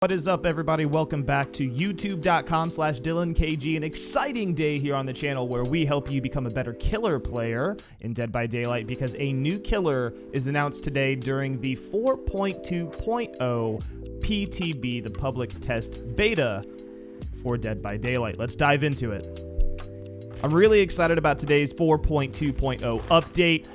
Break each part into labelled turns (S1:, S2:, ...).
S1: What is up, everybody? Welcome back to youtube.com/DyllonKG. An exciting day here on the channel where we help you become a better killer player in Dead by Daylight, because a new killer is announced today during the 4.2.0 PTB, the public test beta for Dead by Daylight. Let's dive into it. I'm really excited about today's 4.2.0 update.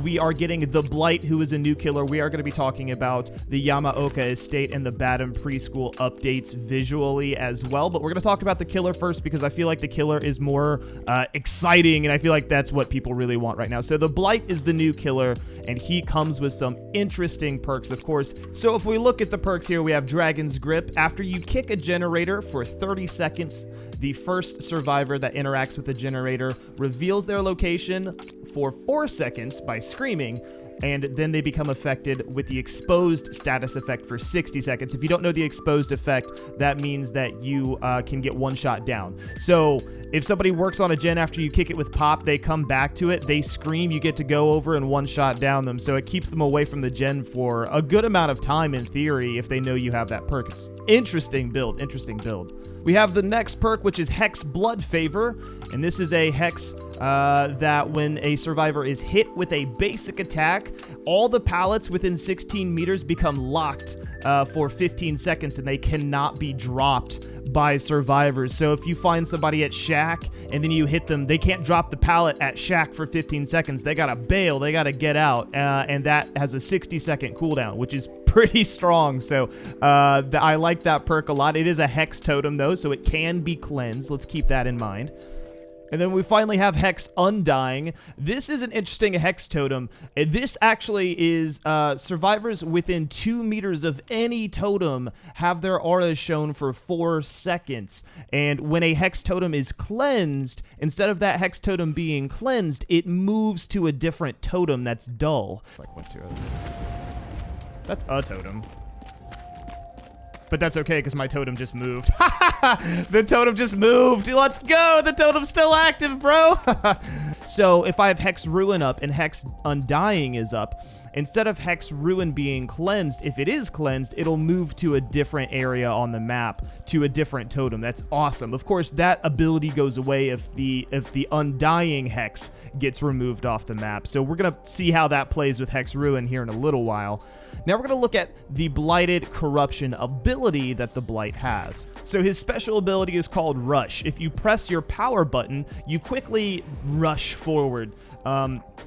S1: We are getting the Blight, who is a new killer. We are going to be talking about the Yamaoka estate and the Badham Preschool updates visually as well. But we're going to talk about the killer first, because I feel like the killer is more exciting, and I feel like that's what people really want right now. So the Blight is the new killer, and he comes with some interesting perks, of course. So if we look at the perks here, we have Dragon's Grip. After you kick a generator for 30 seconds, the first survivor that interacts with the generator reveals their location for 4 seconds by screaming, and then they become affected with the exposed status effect for 60 seconds. If you don't know the exposed effect, that means that you can get one shot down. So if somebody works on a gen after you kick it with pop, they come back to it, they scream, you get to go over and one shot down them. So it keeps them away from the gen for a good amount of time in theory if they know you have that perk. It's interesting build, interesting build. We have the next perk, which is Hex Blood Favor, and this is a hex that when a survivor is hit with a basic attack, all the pallets within 16 meters become locked for 15 seconds, and they cannot be dropped by survivors. So if you find somebody at shack and then you hit them, they can't drop the pallet at shack for 15 seconds. They gotta bail, they gotta get out, and that has a 60-second cooldown, which is pretty strong. So I like that perk a lot. It is a hex totem though, so it can be cleansed. Let's keep that in mind. And then we finally have Hex Undying. This is an interesting hex totem. This actually is survivors within 2 meters of any totem have their auras shown for 4 seconds. And when a hex totem is cleansed, instead of that hex totem being cleansed, it moves to a different totem that's dull. That's a totem. But that's okay, because my totem just moved. The totem just moved. Let's go. The totem's still active, bro. So if I have Hex Ruin up and Hex Undying is up, instead of Hex Ruin being cleansed, if it is cleansed, it'll move to a different area on the map, to a different totem. That's awesome. Of course, that ability goes away if the Undying Hex gets removed off the map. So we're going to see how that plays with Hex Ruin here in a little while. Now we're going to look at the Blighted Corruption ability that the Blight has. So his special ability is called Rush. If you press your power button, you quickly rush forward.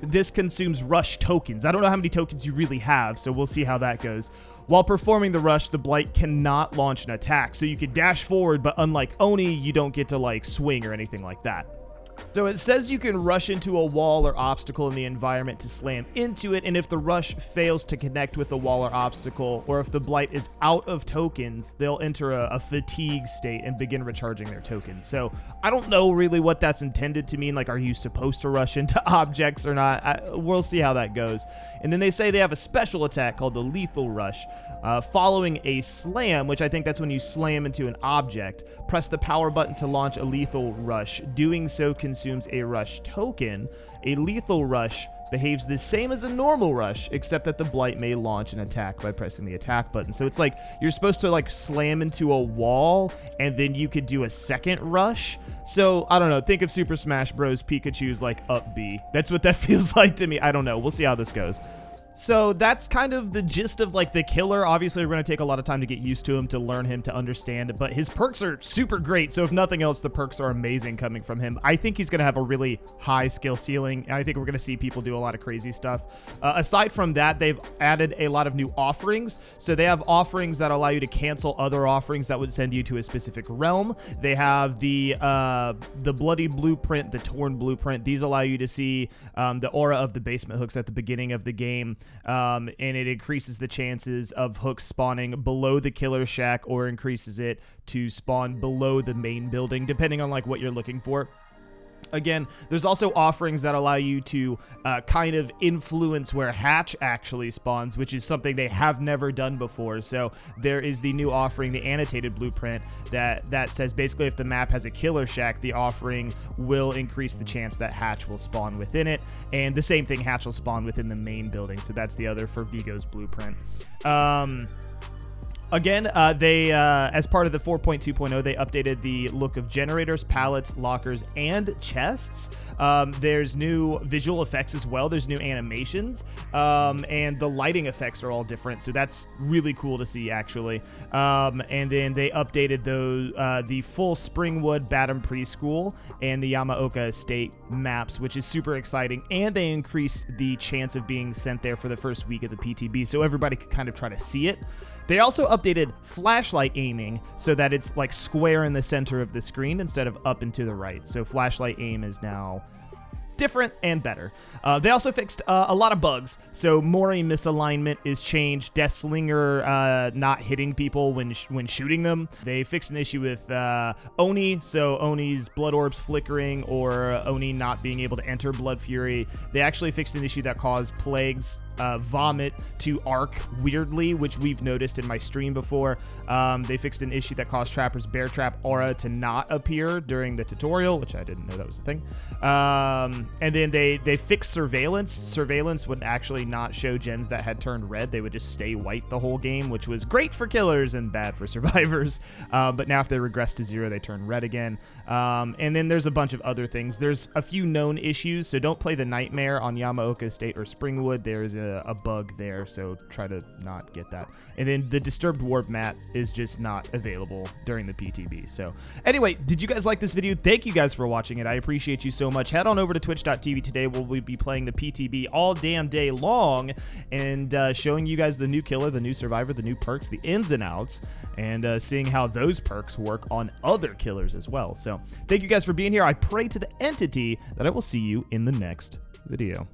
S1: This consumes rush tokens. I don't know how many tokens you really have, so we'll see how that goes. While performing the rush, the Blight cannot launch an attack. So you could dash forward, but unlike Oni, you don't get to like swing or anything like that. So it says you can rush into a wall or obstacle in the environment to slam into it, and if the rush fails to connect with the wall or obstacle, or if the Blight is out of tokens, they'll enter a fatigue state and begin recharging their tokens. So I don't know really what that's intended to mean. Like, are you supposed to rush into objects or not? We'll see how that goes. And then they say they have a special attack called the Lethal Rush. Following a slam, which I think that's when you slam into an object, press the power button to launch a lethal rush. Doing so consumes a rush token. A lethal rush behaves the same as a normal rush, except that the Blight may launch an attack by pressing the attack button. So it's like you're supposed to like slam into a wall, and then you could do a second rush. So I don't know. Think of Super Smash Bros. Pikachu's like up B. That's what that feels like to me. I don't know. We'll see how this goes. So that's kind of the gist of like the killer. Obviously, we're going to take a lot of time to get used to him, to learn him, to understand, but his perks are super great. So if nothing else, the perks are amazing coming from him. I think he's going to have a really high skill ceiling, and I think we're going to see people do a lot of crazy stuff. Aside from that, they've added a lot of new offerings. So they have offerings that allow you to cancel other offerings that would send you to a specific realm. They have the Bloody Blueprint, the Torn Blueprint. These allow you to see the aura of the basement hooks at the beginning of the game. And it increases the chances of hooks spawning below the killer shack, or increases it to spawn below the main building, depending on like what you're looking for. Again, there's also offerings that allow you to kind of influence where Hatch actually spawns, which is something they have never done before. So there is the new offering, the Annotated Blueprint, that says basically if the map has a killer shack, the offering will increase the chance that Hatch will spawn within it. And the same thing, Hatch will spawn within the main building. So that's the other for Vigo's Blueprint. Again, they, as part of the 4.2.0, they updated the look of generators, pallets, lockers, and chests. There's new visual effects as well. There's new animations, and the lighting effects are all different. So that's really cool to see, actually. And then they updated the full Springwood Badham Preschool and the Yamaoka Estate maps, which is super exciting. And they increased the chance of being sent there for the first week of the PTB, so everybody could kind of try to see it. They also updated flashlight aiming so that it's like square in the center of the screen instead of up and to the right. So flashlight aim is now different and better. They also fixed a lot of bugs. So Mori misalignment is changed. Death Slinger not hitting people when shooting them. They fixed an issue with Oni, so Oni's blood orbs flickering or Oni not being able to enter Blood Fury. They actually fixed an issue that caused Plague's vomit to arc weirdly, which we've noticed in my stream before. They fixed an issue that caused Trapper's Bear Trap aura to not appear during the tutorial, which I didn't know that was a thing. And then they fixed surveillance. Surveillance would actually not show gens that had turned red. They would just stay white the whole game, which was great for killers and bad for survivors. But now if they regress to 0, they turn red again. And then there's a bunch of other things. There's a few known issues, so don't play the Nightmare on Yamaoka Estate or Springwood. There's a bug there, so try to not get that. And then the Disturbed Warp mat is just not available during the PTB. So anyway, did you guys like this video? Thank you guys for watching it. I appreciate you so much. Head on over to twitch.tv today where we'll be playing the PTB all damn day long and showing you guys the new killer, the new survivor, the new perks, the ins and outs, and seeing how those perks work on other killers as well. So thank you guys for being here. I pray to the entity that I will see you in the next video.